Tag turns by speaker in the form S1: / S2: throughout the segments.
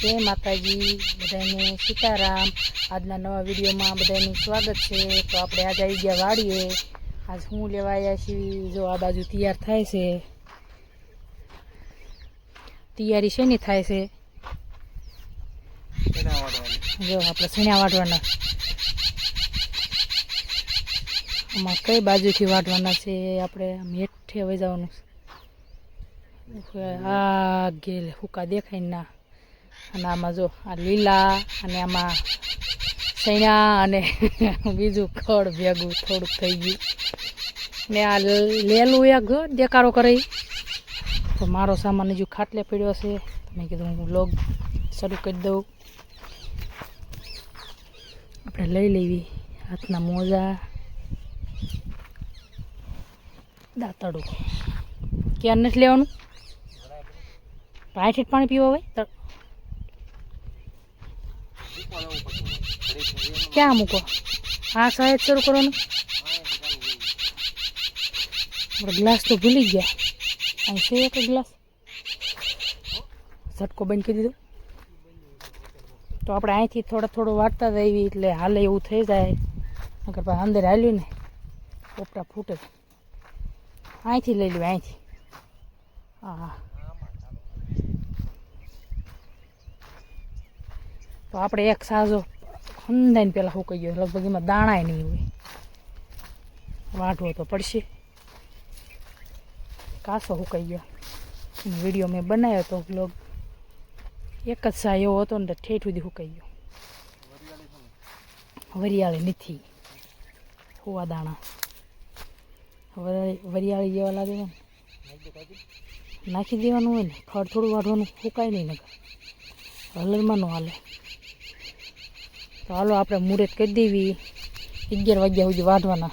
S1: जय माताजी बधाने सीताराम। आजना नवा विडियो में बधाने स्वागत है। तो आप आज आई गया वाड़ीए। आज हूँ लेवा आया छी। जो आ बाजू तैयार थाय छे, तैयारी शेनी थाय छे? जो आपणे सीणा वाटवाना। आमां कई बाजुथी वाटवाना छे? आपणे हेठे वही जवानुं छे। आ गेल हुका देखाय ना। અને આમાં જો આ લીલા અને આમાં સૈણા અને બીજું ખડ ભેગું થોડુંક થઈ ગયું ને આ લેલું એક દેકારો કરે. તો મારો સામાન હજુ ખાટલે પડ્યો છે. મેં કીધું હું વ્લોગ શરૂ કરી દઉં. આપણે લઈ લેવી હાથના મોજા, દાંતડું. ક્યાં નથી લેવાનું? પાણી પાણી પીવો હોય તો क्या मुको? हाँ शायद शुरू करो ना। ग्लास तो भूल गया। ऐसे एक ग्लास झटको बंद कर दीधो। तो आप अँ थोड़ा थोड़ा वाटता जाए एट हाल एवं थी जाए। अगर अंदर हाल्यू ने पोपटा फूटे। अँ लई लो अँ। हाँ तो आप एक साजो अंदाज पहला हुकाई गयो। लगभग एम दाणा नहीं हुए। वाटवो तो पड़शे। कासो हुकाई गयो। वीडियो में बनायो तो लोग एक ज सा एवो हतो ने ठेठ सुधी हुकाई गयो। वरियाળી नहीं हुआ दाणा वरियाળી जेवा लागे ने नाखी देवानुं होय ने। खड़ थोड़ुं वाटवानुं हुकाय नहीं नगर हलरमा नो हाले। तो हालो आप मुहूर्त कर देवी। 11 वाग्या सुधी वाटवाना।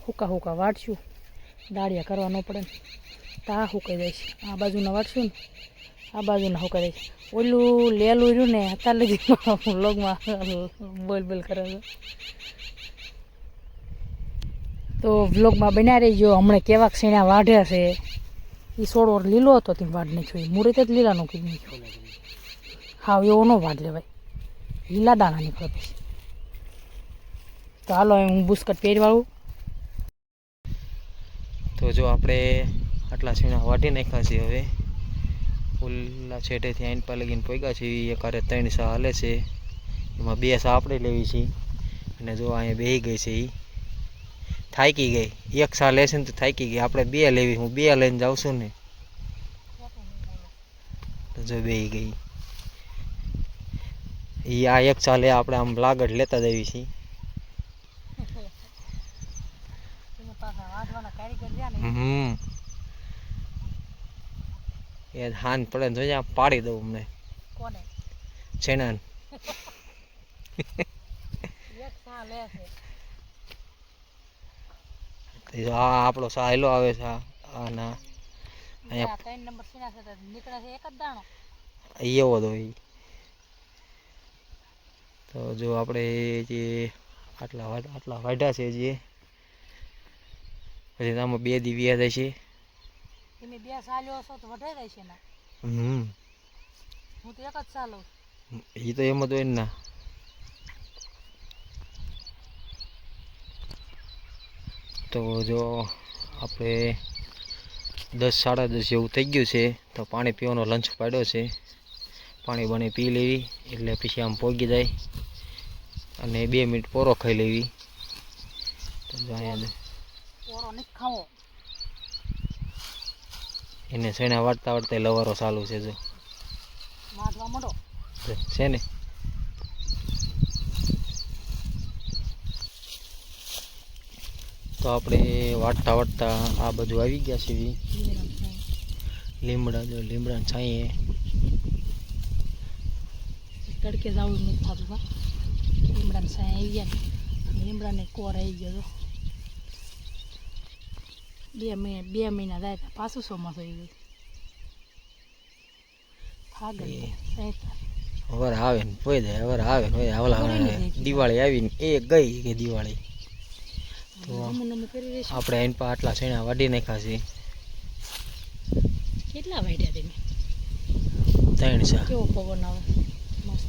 S1: हुका हुका वाटशू। दाड़िया करवा न पड़े। तो आ हुकाई जाए। आ बाजूना वाटशू ने आ बाजूना हुकाई जाए। ओलू लेलू रह्यु ने अत्यार लगी व्लॉग में बोल बोल करे। तो व्लॉग में बना रहीजो। हमणे केवा सीणा वाढ्या छे। ई सोड़ो लीलो हतो ते वाढ नाख्यो। मुहूर्त ज लीलानो कीधी नाख्यो। हाँ एवो न वाट लेवाय। लीला दाणा निकळे पछी। तो हालो हूँ बुस्कट पेरवाळुं।
S2: तो जो आपणे आटला सीणा वाटी नाख्या छे। हवे ओला छेटेथी आइन पर लगीने पोग्या छे। एक हारे 3 सा हाले छे। एमां 2 सा आपणे लेवी छे। अने जो अहीं बेही गई छे ई थाकी गई। एक सा लेशे ने तो थाकी गई। आपणे 2 लेवी। हूँ 2 लईने जाऊं छुं ने तो जो बेही गई। ई आ एक साले आपणे आम लागड़ लेता जावी छे। ये हान पड़े तो जा पाड़ी दो हमने
S1: कोने
S2: छेनान
S1: एक सा ले छे।
S2: तो आ आपलो सायलो आवे छे। आना
S1: अहींया 3 नंबर सीना छे तो निकळे छे एक ज दाणो।
S2: एवो तो ई तो जो आपणे जे आटला वाढ्या छे जे પછી આમાં 2 દી વ્યા જાય છે.
S1: તમે 2 સાલ્યો હશો તો વઢાઈ જાય છે ને. હું તો એક જ સાલો.
S2: એ તો એમ જ હોય ને. તો જો આપણે 10 સાડા 10 જેવું થઈ ગયું છે. તો પાણી પીવાનો લંચ પાડ્યો છે. પાણી બની પી લેવી એટલે પછી આમ પોગી જાય અને 2 મિનિટ પોરો ખાઈ લેવી. તો જાય
S1: પોરો નથી ખાવો.
S2: એને સેણા વાટતા વાટતા લવારો ચાલુ છે. જો
S1: વાટવા માંડો
S2: છે ને. તો આપણે વાટતા વાટતા આ બાજુ આવી ગયા છીએ. લીમડા જો લીમડાની છાંયે
S1: તડકે જવું નથી થતું. લીમડાની છાંયે આવી ગયા ને લીમડાને કોર આવી ગયો. 2 મહિના જાય તો પાછું ચોમાસું આવી ગયું. ફાગણ
S2: વર આવે ને પોઈ જાય. વર આવે ને આવલા દિવાળી આવીને એ ગઈ કે દિવાળી. તો આપણે એન પર આટલા છેણા વાડી નાખ્યા છે.
S1: કેટલા વાડ્યા તમે?
S2: 3 સા
S1: કેવો પવન આવે મસ્ત.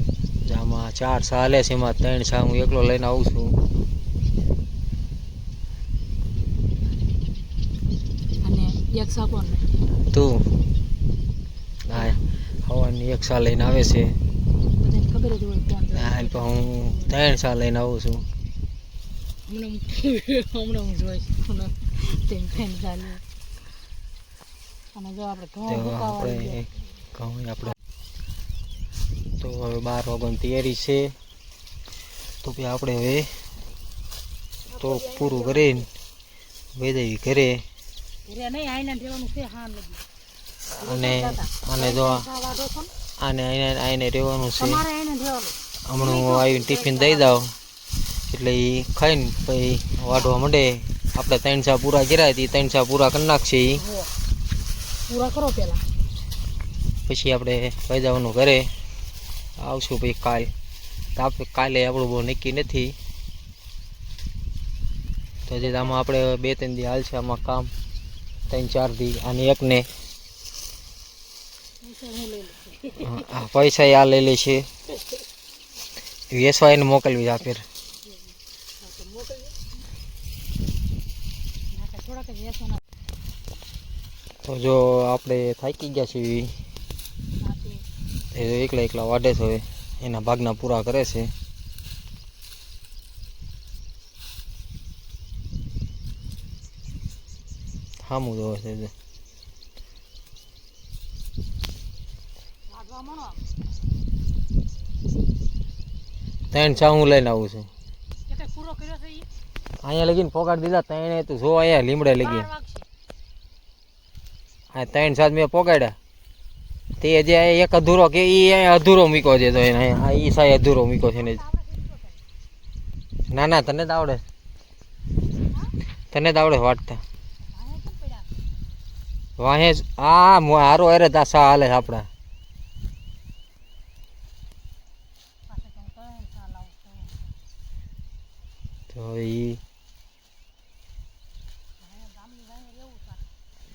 S2: આમાં 4 સા હાલે છે, એમાં 3 સા હું એકલો લઈને આવું છું.
S1: અને એક સાકોન
S2: તું હા હવાની 1 સા લઈને આવે છે.
S1: બધાને ખબર જ હોય કોણ જાય.
S2: હાલ પણ હું 3 સા લઈને આવું છું.
S1: હમણાં હું જોઈશ તેમ ફેન ચાલે. અને જો આપણે ઘઉં
S2: તો
S1: સુકાવા આવી
S2: આપણે ઘઉં આપણે તો હવે 12 વાગ્યાની તૈયારી છે. તો પછી આપણે હવે તો પૂરું કરીને વેદાઈ ઘરે.
S1: ગયા. નહીં આઈને રહેવાનું છે હા નથી.
S2: અને જો આને રહેવાનું છે.
S1: તમારે આઈને રહેવાનું.
S2: હમણાં હું આવીને ટિફિન દઈ દઉં એટલે એ ખાઈને પછી વાઢવા માંડે. આપણે 3 સા પૂરા કર્યા હતી, 3 સા પૂરા કરી નાખશે એ.
S1: પૂરા કરો પેલા
S2: પછી આપણે વહી જવાનું ઘરે. આવશું પછી કાલે આપણું બહુ નક્કી નથી. તો હજી આમાં આપણે 2-3 દી હાલશે આમાં કામ, 3-4 દી. અને એકને આ પૈસા આ લઈ લે છે, વેસવા એને મોકલવી આ ફેર. તો જો આપણે થાકી ગયા છીએ, એકલા વાઢે છે, હવે એના ભાગના પૂરા કરે છે. સામું જોવે છે. 3 સા હું લઈને આવું છું. અહીંયા લગીને પોગાડી દીધા 3. તું જો અહીંયા લીમડે લગી હા 3 સા મેં પોગાડ્યા. તે જે એક અધૂરો કે એ અધૂરો મૂક્યો છે. તો એને એ સાય અધૂરો મૂક્યો છે ને. ના તને જ આવડે, વાટતા વાહે જ. આ હારો અરે તા સા હાલે આપણા.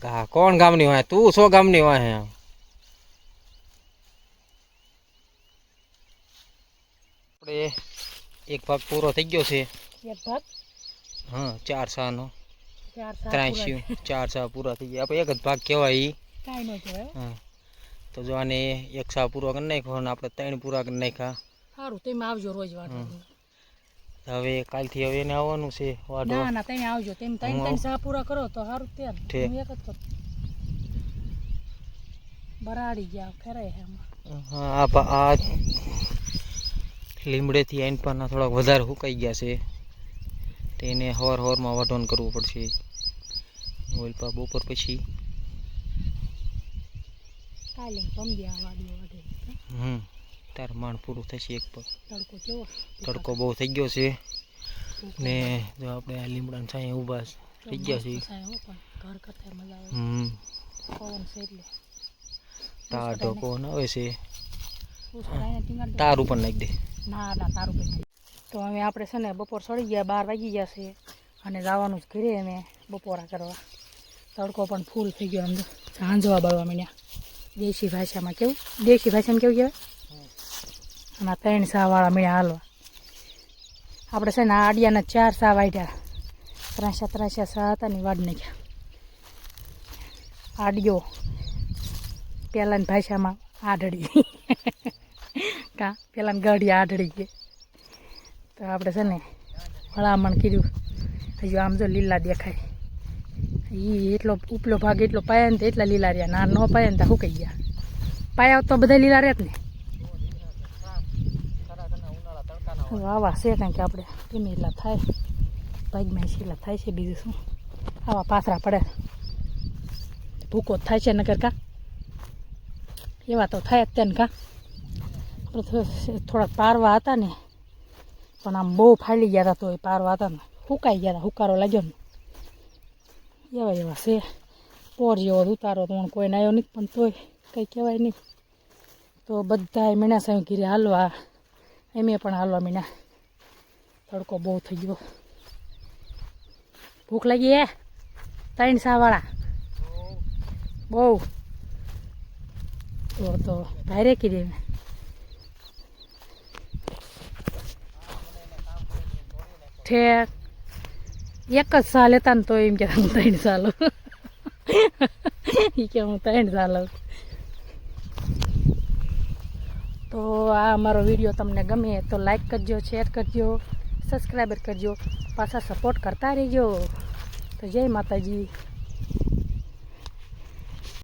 S2: તો કોણ ગામની વાહે? તું 100 ગામની વાહે. આપણે એક ભાગ પૂરો થઈ ગયો છે.
S1: એક ભાગ
S2: હા 4 સાનો
S1: 4
S2: 4 સા પૂરા થઈ ગયા. આપણે એક જ ભાગ કહેવાય એ.
S1: કાંઈ ન કહેવાય.
S2: હા તો જો આને 1 સા પૂરો કરી નાખ્યો અને આપણે 3 પૂરા કરી નાખ્યા.
S1: સારું તમે આવજો રોજ વાટવા.
S2: હવે કાલથી હવે એને આવવાનું છે વાટવા.
S1: ના તમે આવજો. તમે 3 સા પૂરા કરો તો સારું. ત્યાં હું એક જ કરું. બરાડી ગયા ખરાય એમાં.
S2: હા આ લીમડેથી આઈન પાના થોડાક વધારે સુકાઈ ગયા છે. તેને હવારમાં વાઢવાનું કરવું પડશે. ઓલપા બપોર પછી
S1: કાલે પમદ્યા વાડી
S2: તાર માંડ પૂરું થશે એક પગ.
S1: તડકો કેવો?
S2: તડકો બહુ થઈ ગયો છે ને જો આપણે આ લીમડાના છાંયે ઊભા થઈ ગયા છીએ.
S1: ઘર કરતા મજા આવે. પવન છે એટલે
S2: ટાઢો પવન આવે છે. તાર ઉપર નાખી દે.
S1: ના તાર ઉપર. તો હવે આપણે છે ને બપોર સડી ગયા, 12 વાગી ગયા છે અને જવાનું જ ઘરે અમે બપોરા કરવા. તડકો પણ ફૂલ થઈ ગયો. અંદર ઝાંઝવા બળવા માંડ્યા. દેશી ભાષામાં કેવું કહેવાય? અને 3 સા વાળા મળ્યા હાલવા. આપણે છે ને આ આડિયાના 4 સા વાઢ્યા. 3 સા હતા ને વાડ નાખ્યા. આડિયો પહેલાંની ભાષામાં આઢળી પેલાને ગાડી આઢળી ગઈ. તો આપણે છે ને ભલામણ કીધું. હજુ આમ જો લીલા દેખાય. એ એટલો ઉપલો ભાગ એટલો પાયા ને તો એટલા લીલા રહ્યા. ના ન પાયા ને તો સુકાઈ ગયા. પાયા તો બધા લીલા રહ્યા જ ને. આવા છે કારણ કે આપણે ગમે એટલા થાય ભાગમાં એટલા થાય છે. બીજું શું આવા પાથરા પડે ભૂકો જ થાય છે નગર કા એવા તો થાય જ તેને કા. થોડાક પારવા હતા ને પણ આમ બહુ ફાલી ગયા હતા. તો એ પારવા હતા ને સુકાઈ ગયા હતા. હુકારો લાગ્યો ને એવા છે. પોર જેવો ઉતારો તો કોઈને આવ્યો નથી પણ તોય કંઈ કહેવાય નહીં. તો બધા મીણા સાહેબ ઘીરે હાલવા એમે પણ હાલવા મીણા. તડકો બહુ થઈ ગયો. ભૂખ લાગી હે 3 સા વાળા બહુ. તો ભારે કીધી ને ઠેક એક જ સાલ હતા ને તો એમ કે હું 3 સાલ એ કે હું 3 સાલ તો આ અમારો વિડીયો તમને ગમે તો લાઈક કરજો, શેર કરજો, સબસ્ક્રાઈબર કરજો, પાછા સપોર્ટ કરતા રહેજો. તો જય માતાજી.